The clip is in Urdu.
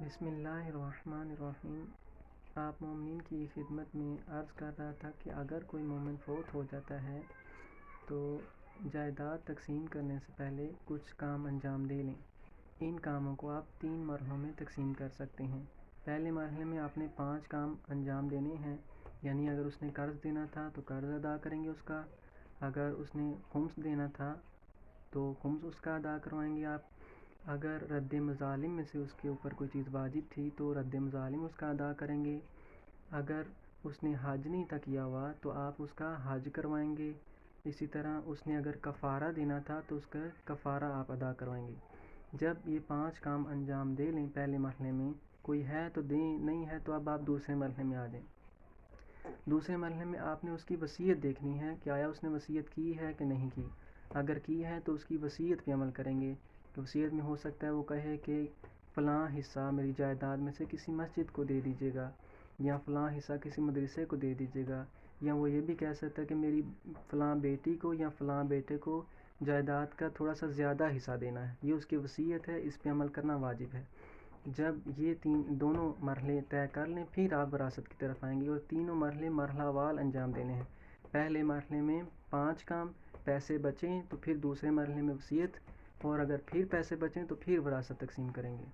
بسم اللہ الرحمن الرحیم۔ آپ مومنین کی خدمت میں عرض کر رہا تھا کہ اگر کوئی مومن فوت ہو جاتا ہے تو جائیداد تقسیم کرنے سے پہلے کچھ کام انجام دے لیں۔ ان کاموں کو آپ 3 مرحلوں میں تقسیم کر سکتے ہیں۔ پہلے مرحلے میں آپ نے 5 کام انجام دینے ہیں، یعنی اگر اس نے قرض دینا تھا تو قرض ادا کریں گے اس کا، اگر اس نے خمس دینا تھا تو خمس اس کا ادا کروائیں گے آپ، اگر رد مظالم میں سے اس کے اوپر کوئی چیز واجب تھی تو رد مظالم اس کا ادا کریں گے، اگر اس نے حج نہیں تھا کیا ہوا تو آپ اس کا حج کروائیں گے، اسی طرح اس نے اگر کفارہ دینا تھا تو اس کا کفارہ آپ ادا کروائیں گے۔ جب یہ 5 کام انجام دے لیں پہلے مرحلے میں، کوئی ہے تو دیں، نہیں ہے تو اب آپ دوسرے مرحلے میں آ جائیں۔ دوسرے مرحلے میں آپ نے اس کی وصیت دیکھنی ہے کہ آیا اس نے وصیت کی ہے کہ نہیں کی۔ اگر کی ہے تو اس کی وصیت پہ عمل کریں گے کہ وصیت میں ہو سکتا ہے وہ کہے کہ فلاں حصہ میری جائیداد میں سے کسی مسجد کو دے دیجیے گا، یا فلاں حصہ کسی مدرسے کو دے دیجیے گا، یا وہ یہ بھی کہہ سکتا ہے کہ میری فلاں بیٹی کو یا فلاں بیٹے کو جائیداد کا تھوڑا سا زیادہ حصہ دینا ہے، یہ اس کی وصیت ہے، اس پہ عمل کرنا واجب ہے۔ جب یہ دونوں مرحلے طے کر لیں پھر آپ وراثت کی طرف آئیں گے، اور تینوں مرحلے مرحلہ وار انجام دینے ہیں۔ پہلے مرحلے میں 5 کام، پیسے بچیں تو پھر دوسرے مرحلے میں وصیت، اور اگر پھر پیسے بچیں تو پھر وراثت تقسیم کریں گے۔